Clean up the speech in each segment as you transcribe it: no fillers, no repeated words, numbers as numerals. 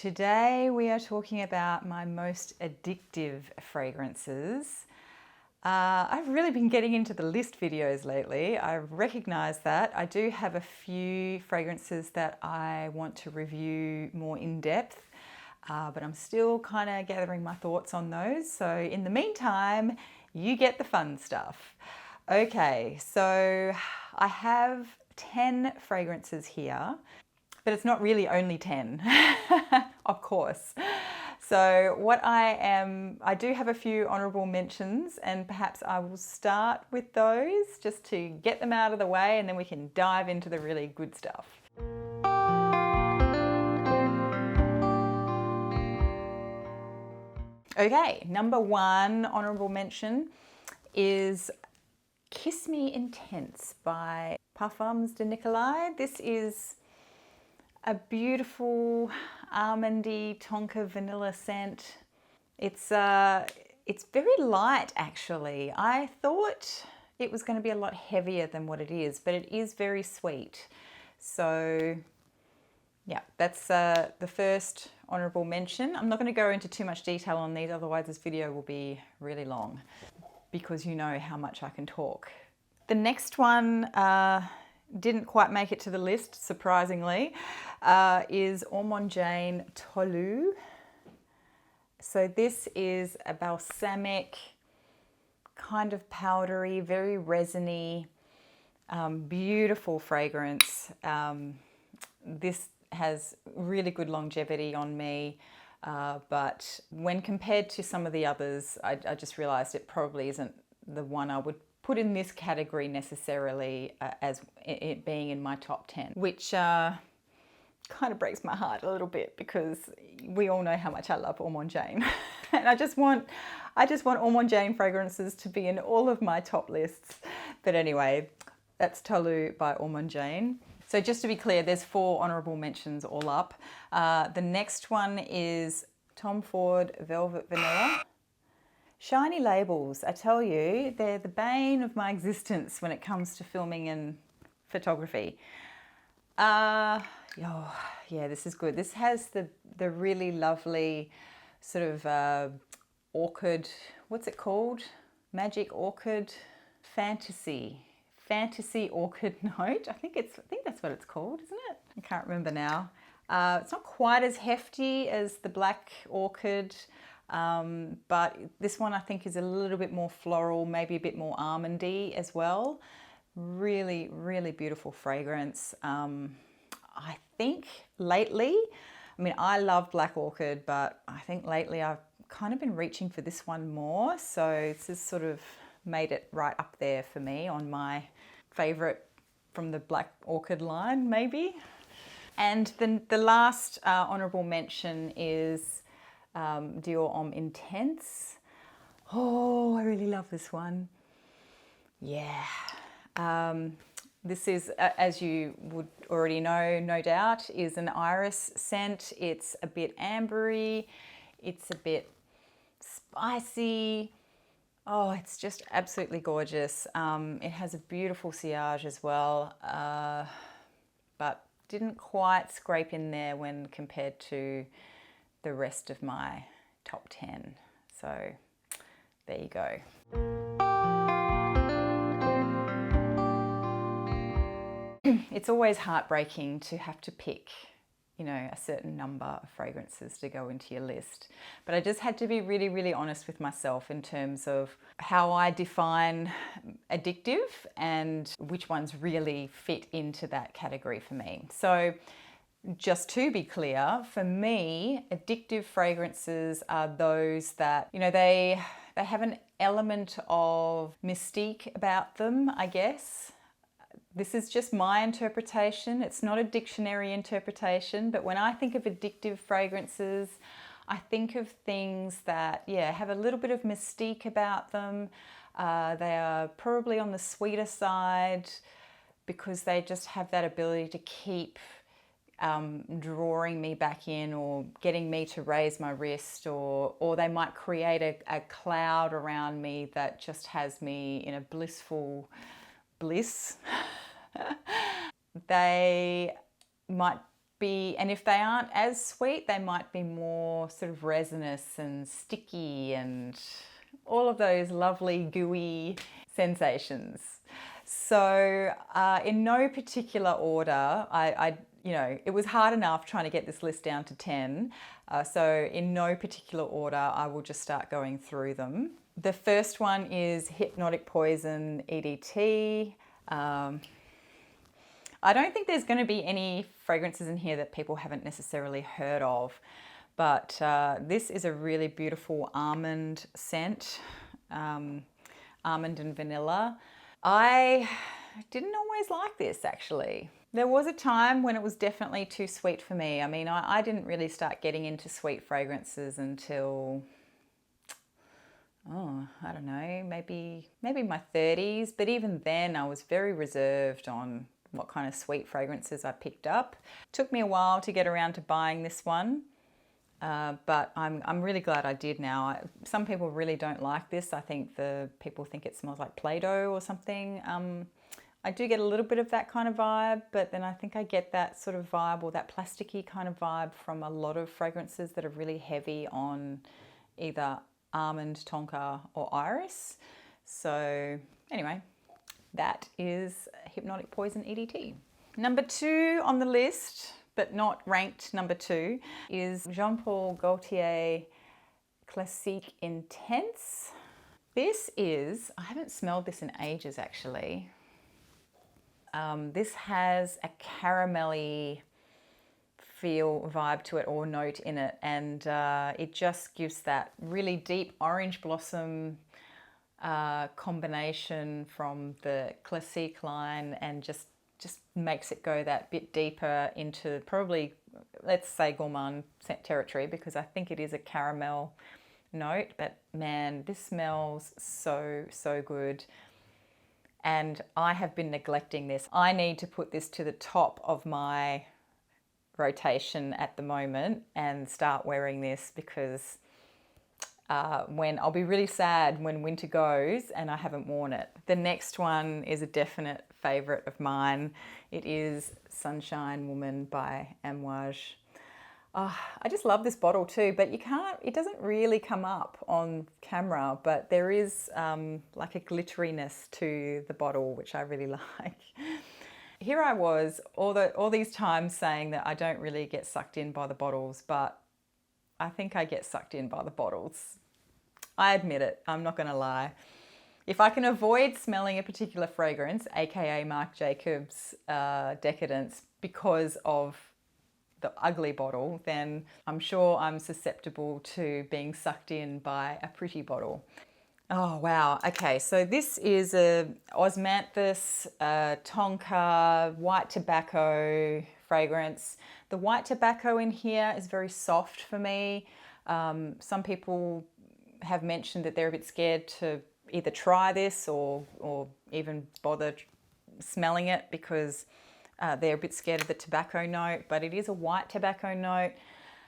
Today we are talking about my most addictive fragrances. I've really been getting into the list videos lately. I recognise that. I do have a few fragrances that I want to review more in depth, but I'm still kind of gathering my thoughts on those. So in the meantime, you get the fun stuff. Okay, so I have 10 fragrances here. But it's not really only 10, of course. So I do have a few honourable mentions, and perhaps I will start with those just to get them out of the way, and then we can dive into the really good stuff. Okay, number one honourable mention is Kiss Me Intense by Parfums de Nicolai. This is a beautiful almondy tonka vanilla scent. It's very light actually. I thought it was going to be a lot heavier than what it is, but it is very sweet. So yeah, that's the first honourable mention. I'm not going to go into too much detail on these, otherwise this video will be really long because you know how much I can talk. The next one didn't quite make it to the list, surprisingly, is Ormonde Tolu. So this is a balsamic, kind of powdery, very resiny, beautiful fragrance. This has really good longevity on me, but when compared to some of the others, I just realised it probably isn't the one I would put in this category necessarily as it being in my top 10, which kind of breaks my heart a little bit because we all know how much I love Ormonde. And I just want Ormonde fragrances to be in all of my top lists. But anyway, that's Tolu by Ormonde. So just to be clear, there's 4 honourable mentions all up. The next one is Tom Ford Velvet Vanilla. Shiny labels, I tell you, they're the bane of my existence when it comes to filming and photography. Oh, yeah, this is good. This has the really lovely sort of orchid, what's it called? Magic orchid, fantasy orchid note. I think that's what it's called, isn't it? I can't remember now. It's not quite as hefty as the black orchid. But this one I think is a little bit more floral, maybe a bit more almondy as well. Really, really beautiful fragrance. I think lately, I mean, I love black orchid, but I think lately I've kind of been reaching for this one more. So this has sort of made it right up there for me on my favorite from the black orchid line, maybe. And then the last honorable mention is Dior Homme Intense. Oh, I really love this one. Yeah. This is, as you would already know, no doubt, is an iris scent. It's a bit ambery. It's a bit spicy. Oh, it's just absolutely gorgeous. It has a beautiful sillage as well, but didn't quite scrape in there when compared to the rest of my top 10. So there you go. It's always heartbreaking to have to pick, you know, a certain number of fragrances to go into your list. But I just had to be really, really honest with myself in terms of how I define addictive and which ones really fit into that category for me. So just to be clear, for me, addictive fragrances are those that, you know, they have an element of mystique about them, I guess. This is just my interpretation. It's not a dictionary interpretation, but when I think of addictive fragrances, I think of things that, yeah, have a little bit of mystique about them. They are probably on the sweeter side because they just have that ability to keep drawing me back in or getting me to raise my wrist, or they might create a cloud around me that just has me in a blissful bliss. They might be, and if they aren't as sweet, they might be more sort of resinous and sticky and all of those lovely gooey sensations. So in no particular order, you know, it was hard enough trying to get this list down to 10. So in no particular order, I will just start going through them. The first one is Hypnotic Poison EDT. I don't think there's going to be any fragrances in here that people haven't necessarily heard of, but this is a really beautiful almond scent, almond and vanilla. I didn't always like this, actually. There was a time when it was definitely too sweet for me. I mean, I didn't really start getting into sweet fragrances until, oh, I don't know, maybe my 30s. But even then, I was very reserved on what kind of sweet fragrances I picked up. It took me a while to get around to buying this one, but I'm really glad I did now. Some people really don't like this. I think the people think it smells like Play-Doh or something. I do get a little bit of that kind of vibe, but then I think I get that sort of vibe, or that plasticky kind of vibe, from a lot of fragrances that are really heavy on either almond, tonka or iris. So anyway, that is Hypnotic Poison EDT. Number 2 on the list, but not ranked number 2, is Jean Paul Gaultier Classique Intense. This is, I haven't smelled this in ages actually. This has a caramelly feel, vibe to it, or note in it, and it just gives that really deep orange blossom combination from the Classique line, and just makes it go that bit deeper into probably, let's say, Gourmand territory, because I think it is a caramel note. But man, this smells so good, and I have been neglecting this. I need to put this to the top of my rotation at the moment and start wearing this, because when I'll be really sad when winter goes and I haven't worn it. The next one is a definite favorite of mine. It is Sunshine Woman by Amouage. Oh, I just love this bottle too, but it doesn't really come up on camera, but there is like a glitteriness to the bottle, which I really like. Here I was all these times saying that I don't really get sucked in by the bottles, but I think I get sucked in by the bottles. I admit it, I'm not gonna lie. If I can avoid smelling a particular fragrance, aka Marc Jacobs Decadence, because of the ugly bottle, then I'm sure I'm susceptible to being sucked in by a pretty bottle. Oh wow, okay, so this is a Osmanthus Tonka white tobacco fragrance. The white tobacco in here is very soft for me. Some people have mentioned that they're a bit scared to either try this or even bother smelling it, because they're a bit scared of the tobacco note, but it is a white tobacco note.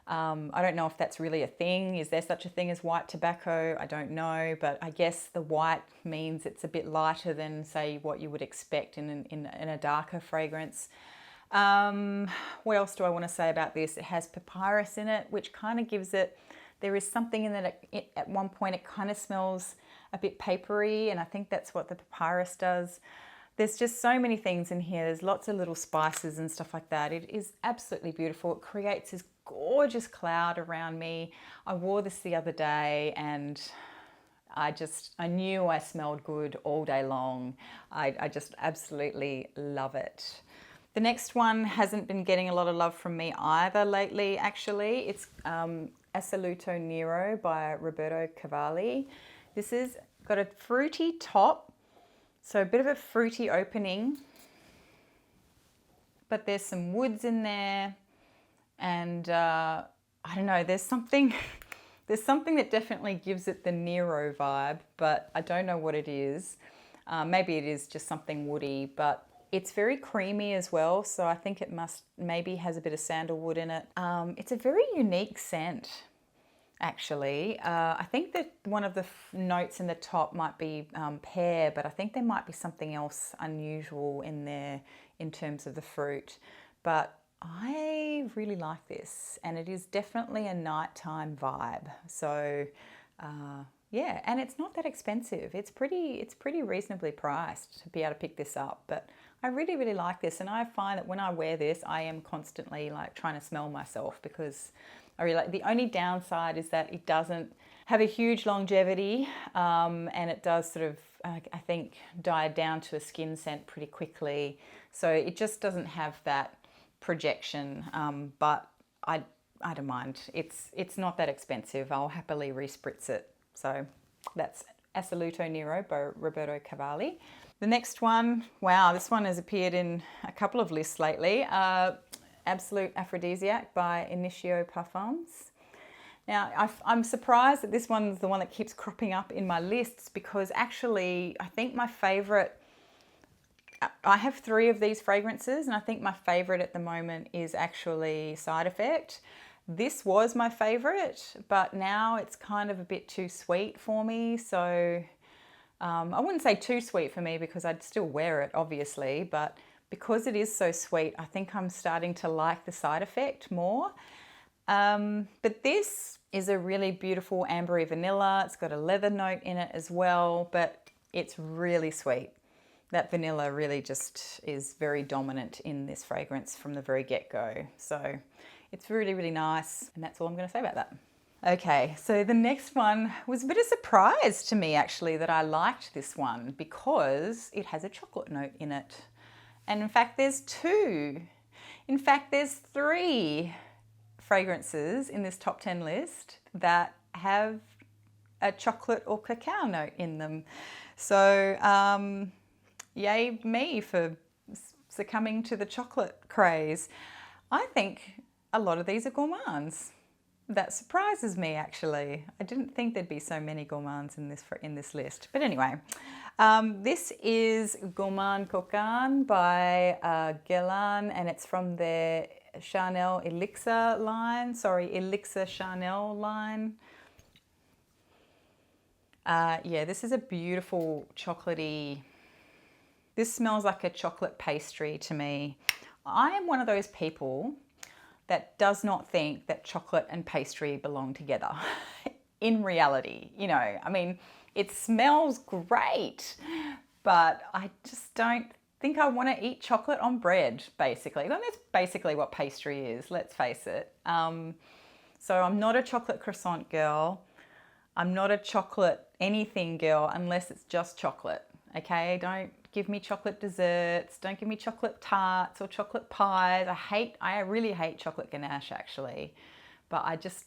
I don't know if that's really a thing. Is there such a thing as white tobacco? I don't know, but I guess the white means it's a bit lighter than, say, what you would expect in a darker fragrance. What else do I want to say about this? It has papyrus in it, which kind of gives it, there is something in that at one point it kind of smells a bit papery, and I think that's what the papyrus does. There's just so many things in here. There's lots of little spices and stuff like that. It is absolutely beautiful. It creates this gorgeous cloud around me. I wore this the other day and I knew I smelled good all day long. I just absolutely love it. The next one hasn't been getting a lot of love from me either lately, actually. It's Assoluto Nero by Roberto Cavalli. This has got a fruity top, so a bit of a fruity opening, but there's some woods in there, and I don't know, there's something that definitely gives it the Nero vibe, but I don't know what it is. Maybe it is just something woody, but it's very creamy as well, so I think it maybe has a bit of sandalwood in it. It's a very unique scent, actually. I think that one of the notes in the top might be pear, but I think there might be something else unusual in there in terms of the fruit. But I really like this, and it is definitely a nighttime vibe. So yeah, and it's not that expensive. It's pretty reasonably priced to be able to pick this up, but I really, really like this. And I find that when I wear this, I am constantly like trying to smell myself, because I really like. The only downside is that it doesn't have a huge longevity, and it does sort of, I think, die down to a skin scent pretty quickly. So it just doesn't have that projection, but I don't mind. It's not that expensive. I'll happily respritz it. So that's Assoluto Nero by Roberto Cavalli. The next one, wow, this one has appeared in a couple of lists lately. Absolute Aphrodisiac by Initio Parfums. Now, I'm surprised that this one's the one that keeps cropping up in my lists, because actually I think my favorite, I have 3 of these fragrances, and I think my favorite at the moment is actually Side Effect. This was my favorite, but now it's kind of a bit too sweet for me. So I wouldn't say too sweet for me, because I'd still wear it, obviously, but because it is so sweet, I think I'm starting to like the Side Effect more. But this is a really beautiful ambery vanilla. It's got a leather note in it as well, but it's really sweet. That vanilla really just is very dominant in this fragrance from the very get-go. So it's really, really nice, and that's all I'm going to say about that. Okay, so the next one was a bit of a surprise to me, actually, that I liked this one, because it has a chocolate note in it. And in fact, there's 2. In fact, there's 3 fragrances in this top 10 list that have a chocolate or cacao note in them. So yay me for succumbing to the chocolate craze. I think a lot of these are gourmands. That surprises me, actually. I didn't think there'd be so many gourmands in this list. But anyway, this is Gourmand Coquin by Guerlain, and it's from their Chanel Elixir line. Sorry, Elixir Chanel line. Yeah, this is a beautiful chocolatey. This smells like a chocolate pastry to me. I am one of those people that does not think that chocolate and pastry belong together. In reality, you know, I mean, it smells great, but I just don't think I want to eat chocolate on bread, basically. Well, that's basically what pastry is, let's face it. So I'm not a chocolate croissant girl. I'm not a chocolate anything girl unless it's just chocolate, okay? Don't give me chocolate desserts. Don't give me chocolate tarts or chocolate pies. I really hate chocolate ganache, actually. But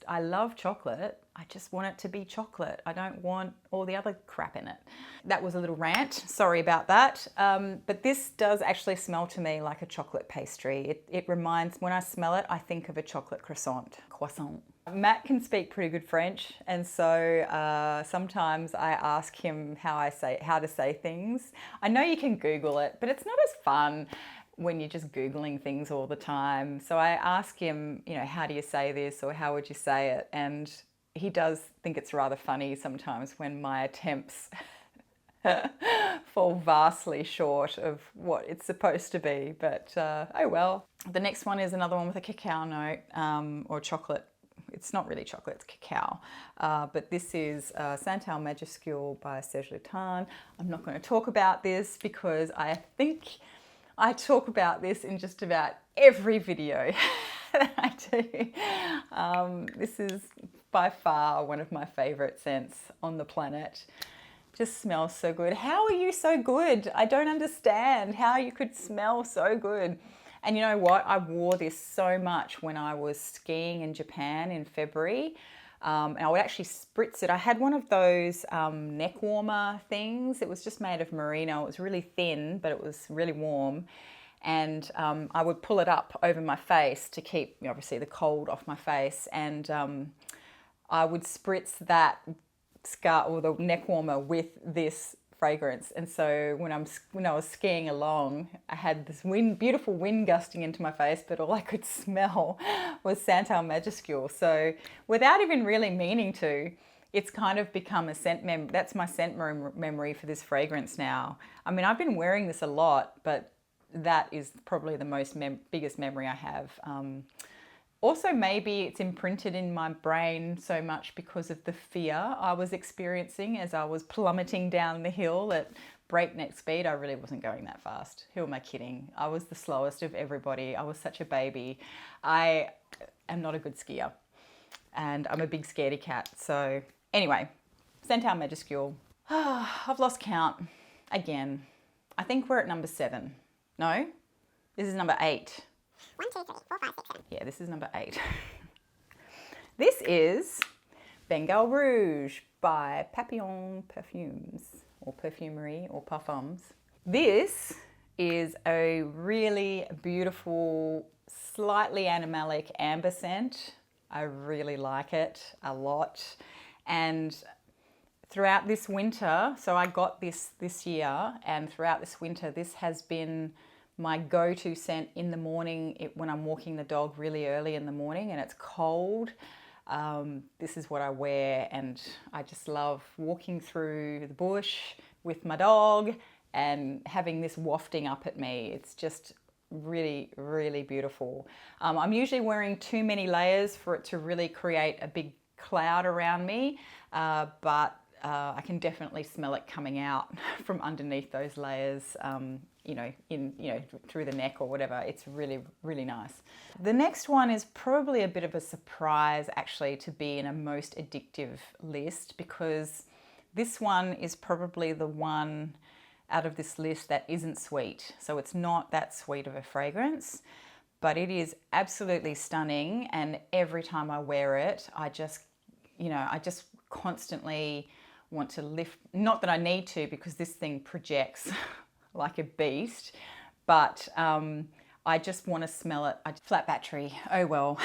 I love chocolate. I just want it to be chocolate. I don't want all the other crap in it. That was a little rant. Sorry about that. But this does actually smell to me like a chocolate pastry. It reminds, when I smell it, I think of a chocolate croissant. Matt can speak pretty good French, and so sometimes I ask him how to say things. I know you can Google it, but it's not as fun when you're just Googling things all the time. So I ask him, you know, how do you say this, or how would you say it? And he does think it's rather funny sometimes when my attempts fall vastly short of what it's supposed to be, but oh well. The next one is another one with a cacao note, or chocolate. It's not really chocolate, it's cacao. But this is Santal Majuscule by Serge Lutens. I'm not going to talk about this because I think I talk about this in just about every video that I do. This is by far one of my favorite scents on the planet. Just smells so good. How are you so good? I don't understand how you could smell so good. And you know what? I wore this so much when I was skiing in Japan in February. And I would actually spritz it. I had one of those neck warmer things. It was just made of merino. It was really thin, but it was really warm. And I would pull it up over my face to keep, obviously, the cold off my face. And I would spritz that scarf or the neck warmer with this fragrance. And so when I was skiing along, I had this beautiful wind gusting into my face, but all I could smell was Santal Majuscule. So without even really meaning to, it's kind of become a scent that's my scent memory for this fragrance now. I mean, I've been wearing this a lot, but that is probably the biggest memory I have. Also, maybe it's imprinted in my brain so much because of the fear I was experiencing as I was plummeting down the hill at breakneck speed. I really wasn't going that fast. Who am I kidding? I was the slowest of everybody. I was such a baby. I am not a good skier, and I'm a big scaredy cat. So anyway, Santal Majuscule. I've lost count again. I think we're at number 7. No, this is number 8. 1, 2, 3, 4, 5, 6, 7. Yeah, this is number 8. This is Bengale Rouge by Papillon Perfumes, or Perfumery, or Parfums. This is a really beautiful, slightly animalic amber scent. I really like it a lot. And throughout this winter, so I got this year, and throughout this winter, this has been my go-to scent in the morning when I'm walking the dog really early in the morning and it's cold. This is what I wear, and I just love walking through the bush with my dog and having this wafting up at me. It's just really, really beautiful. I'm usually wearing too many layers for it to really create a big cloud around me, but I can definitely smell it coming out from underneath those layers, through the neck or whatever. It's really, really nice. The next one is probably a bit of a surprise actually to be in a most addictive list, because this one is probably the one out of this list that isn't sweet. So it's not that sweet of a fragrance, but it is absolutely stunning. And every time I wear it, I just constantly want to lift, not that I need to because this thing projects like a beast, but I just want to smell it. Flat battery, oh well.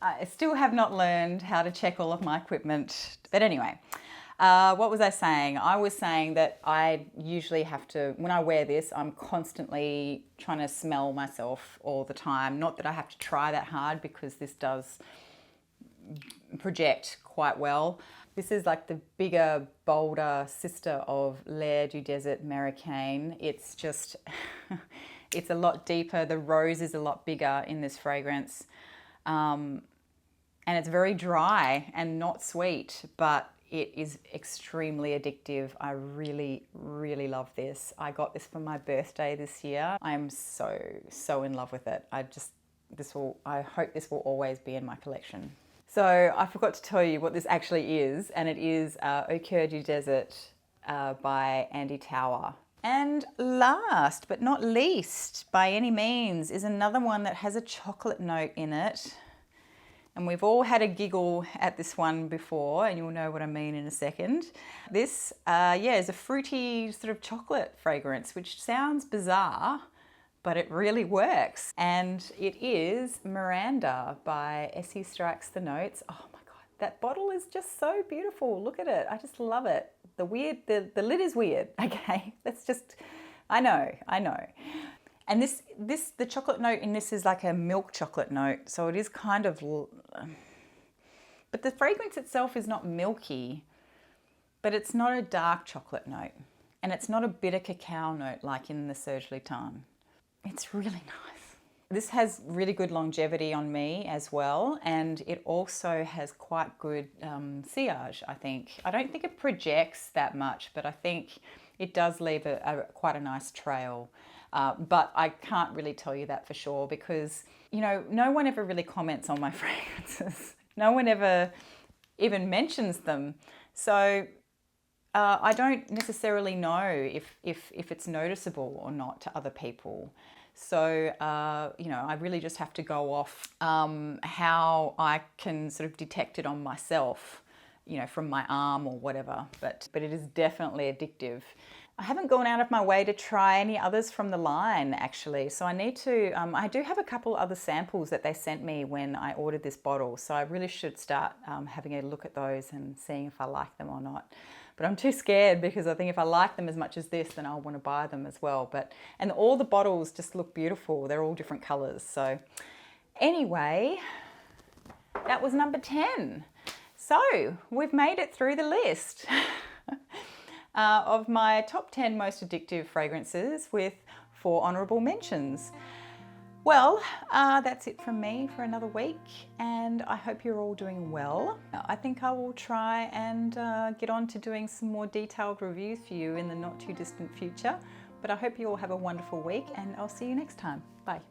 I still have not learned how to check all of my equipment. But anyway, what was I saying? I was saying that I usually have to, when I wear this, I'm constantly trying to smell myself all the time. Not that I have to try that hard because this does project quite well. This is like the bigger, bolder sister of L'air du Desert Marocain. It's just, it's a lot deeper. The rose is a lot bigger in this fragrance. And it's very dry and not sweet, but it is extremely addictive. I really, really love this. I got this for my birthday this year. I'm so, so in love with it. I hope this will always be in my collection. So I forgot to tell you what this actually is, and it is Au Cœur du Desert by Andy Tower. And last but not least, by any means, is another one that has a chocolate note in it. And we've all had a giggle at this one before, and you'll know what I mean in a second. This, is a fruity sort of chocolate fragrance, which sounds bizarre, but it really works. And it is Miranda by Essie Strikes the Notes. Oh my God, that bottle is just so beautiful. Look at it, I just love it. The lid is weird, okay? That's just, I know. And the chocolate note in this is like a milk chocolate note. So it is kind of, but the fragrance itself is not milky, but it's not a dark chocolate note. And it's not a bitter cacao note like in the Serge Lutens. It's really nice. This has really good longevity on me as well, and it also has quite good sillage, I think. I don't think it projects that much, but I think it does leave quite a nice trail. But I can't really tell you that for sure because, no one ever really comments on my fragrances. No one ever even mentions them. So I don't necessarily know if it's noticeable or not to other people. So, I really just have to go off how I can sort of detect it on myself, from my arm or whatever. But it is definitely addictive. I haven't gone out of my way to try any others from the line, actually. So I need to, I do have a couple other samples that they sent me when I ordered this bottle. So I really should start having a look at those and seeing if I like them or not. But I'm too scared because I think if I like them as much as this, then I'll want to buy them as well. And all the bottles just look beautiful. They're all different colors. So anyway, that was number 10. So we've made it through the list of my top 10 most addictive fragrances with for Honourable Mentions. Well, that's it from me for another week, and I hope you're all doing well. I think I will try and get on to doing some more detailed reviews for you in the not too distant future, but I hope you all have a wonderful week, and I'll see you next time. Bye.